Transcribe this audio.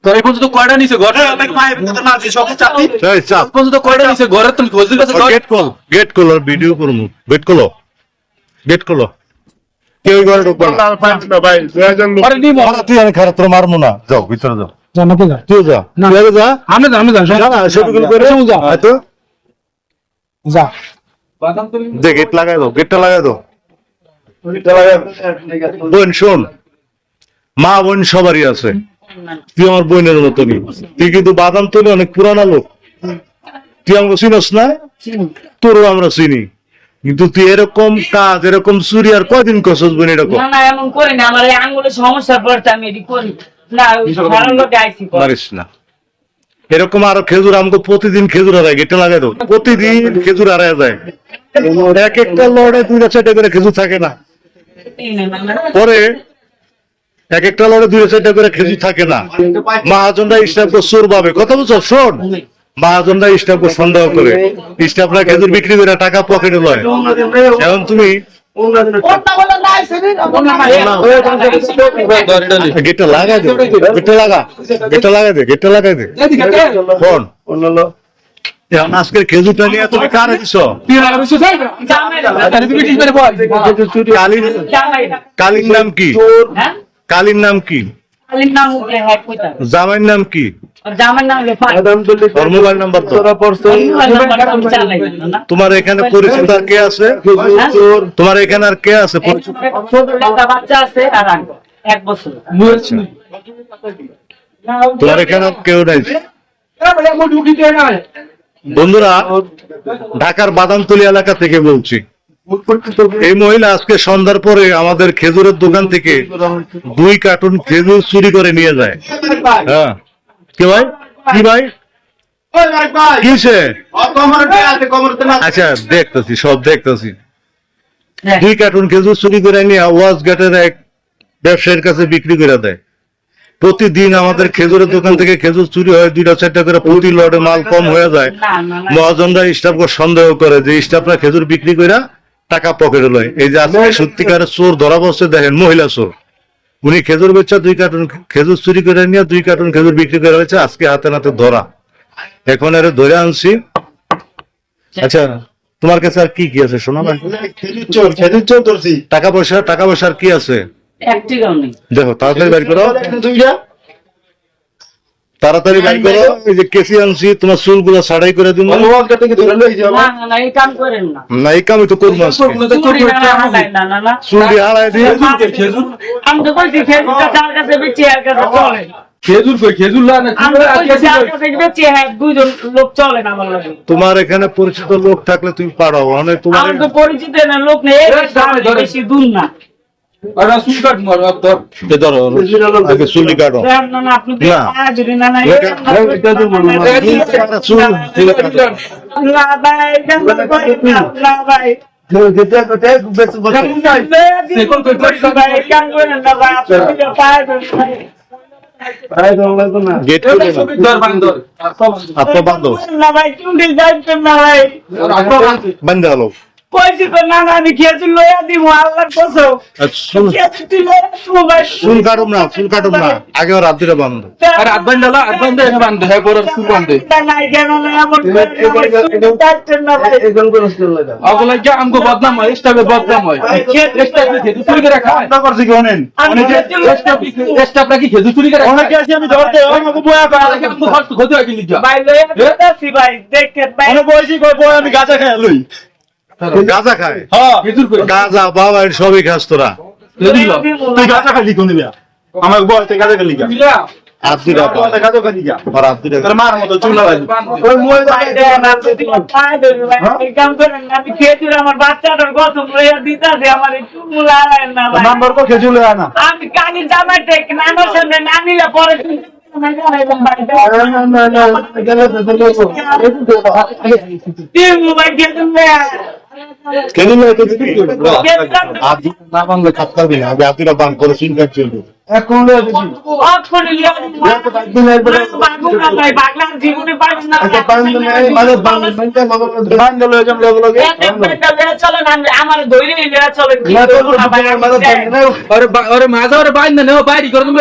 তোর এই পর্যন্ত কয়টা নিছে ঘর পর্যন্ত কয়টা নিছে ঘরে তুমি খোঁজের কাছে গেট কল আর ভিডিও করবো গেট কল কেউ ঘরে ঢুকবো না আরে নিমো তুই আমি খারাপ তোর মারবো না যাও ভিতরে যাও জানাতে যা তুই যা তুই আগে যা আমি যা না সেগুলো করে যা হয়তো যা দে গেট লাগাই দাও গেটটা লাগাই দাও বোন শোন মা বোন সবারই আছে তুই আমার বোনের মতনই তুই কিন্তু বাদাম তৈরি অনেক পুরানা লোক তুই আমাকে চিনস না তোরও আমরা চিনি কিন্তু তুই এরকম কাজ এরকম চুরি আর কয়দিন করছস বোন এরকম না এমন করি না আমার এই আঙ্গুলের সমস্যা পড়তে আমি এটি করি না ভালো লোক আইছি পারিস না এরকম আরো খেজুর আমাকে প্রতিদিন খেজুর হারায় গেটে লাগাই দাও প্রতিদিন খেজুর হারায় যায় এক একটা লড়ে 2-4টা করে খেজুর থাকে না পরে এক একটা লড়ে 2-4টা করে খেজুর থাকে না মহাজনরা স্টাফ চোর পাবে কথা বলছো শোন মহাজনরা স্টাফকে সন্দেহ করে স্টাফরা খেজুর বিক্রি করে টাকা পকেটে লয় এখন তুমি গেটটা লাগাই দে গেটটা লাগাই দে ফোন এখন আজকের খেজুরটা নিয়ে তুমি কারে দিছ কালীর নাম কি কালীর নাম কি জামাইয়ের নাম কি মোবাইল নাম্বার তো তোমার এখানে পরিচিত আর কে আছে তোমার এখানে আর কে আছে বাচ্চা আছে আর 1 বছর তোমার এখানে কেউ নাই বন্ধুরা ঢাকার বাদামতলী এলাকা থেকে বলছি এই মহিলা আজকে সন্ধ্যার পরে আমাদের খেজুরের দোকান থেকে 2 কার্টুন খেজুর চুরি করে নিয়ে যায় হ্যাঁ কি ভাই কি ভাই কিসে আচ্ছা দেখতেছি সব দেখতেছি 2 কার্টুন খেজুর চুরি করে নিয়ে ওয়াজ গেটের এক ব্যবসায়ীর কাছে বিক্রি করে দেয় প্রতিদিন আমাদের খেজুরের দোকান থেকে খেজুর চুরি হয় 2-4টা করে প্রতি লটে মাল কম হয়ে যায় মহাজনরা স্টাফকে সন্দেহ করে যে স্টাফরা খেজুর বিক্রি করে টাকা পকেটে লয় এই যে আজকে সত্যিকারের চোর ধরা পড়ছে দেখেন মহিলা চোর উনি খেজুর বেচা 2 কার্টুন খেজুর চুরি করে নিয়ে 2 কার্টুন খেজুর বিক্রি করে হয়েছে আজকে হাতে নাতে ধরা এখন আরে ধরে আনছি আচ্ছা তোমার কাছে আর কি কি আছে শোনা ভাই খেজুর চোর ধরছি টাকা পয়সা আর কি আছে দেখো তাড়াতাড়ি বের করো তাড়াতাড়ি বের করো এই যে কেসি আনছি তোমার চুলগুলো ছাড়াই করে দিব না এই কামই তো করবো চুল দিয়ে হারাই দিয়ে আমি তো বলছি খেজুরটা যার কাছে বেচি আর কাছে চলে খেজুর লোক চলে না আমার লাগে তোমার এখানে পরিচিত লোক থাকলে তুমি পারো অনেক তোমার আমার তো পরিচিত না লোক নেই বেশি দূর না আগে চুলি কাটো বান্ধা হলো কইছি তো না আমি খেয়েছি লইয়া দিব আল্লাহর কসম চুল কাটুম না আগে রাত দিলে বান্ধ রাত বান্ধা হ্যাঁ পরে চুল বান্ধে ওগুলা কি আমগো বদনাম হয় স্টাফে বদনাম হয় স্টাফে খেজুর চুরি করে খায় না করছি কি ওনেন স্টাফরা কি খেজুর চুরি করে অনেকে আছে আমি ধরতে আমাকে বয়া করে আমগো খরচ ক্ষতি হয় কি লিখা ভাই লইয়া দিতেছি ভাই দেখেন ভাই অনেক বয়সী কই বয় আমি গাঁজা খাই লই গাঁজা খায় হ্যাঁ খেজুর করে গাঁজা বাবা সবই খাস তোরা তুই গাঁজা খালি কোন দিলা আমার বয়স থেকে গাঁজা খালি গা আদি রাত গাঁজা খালি গা আর আদি রাত মার মতো চুল লাগাই ওই মই ভাই দেন আপনি ভাই কাম করেন আমি খেজুর আমার বাচ্চাটার কসম লইয়া দিতেছি আমার একটু মুলায় না ভাই নাম্বার কো খেজুর লয় না আমি কানি জামাই টেক নানোর সামনে না নিলে পরে কেন লয় তো দিবি আদি না বাংলা খাতা দিন আমি আদিরা বাং করে চিন কাট চলবে এখন লয় দিবি ভাই বাগলার জীবনে পাইছ না বাংলা লয় যাম লগে লগে চলেন আমার ধৈর্য চলেন আরে মাঝে বাইন্দা নেও বাইরি করে তুমি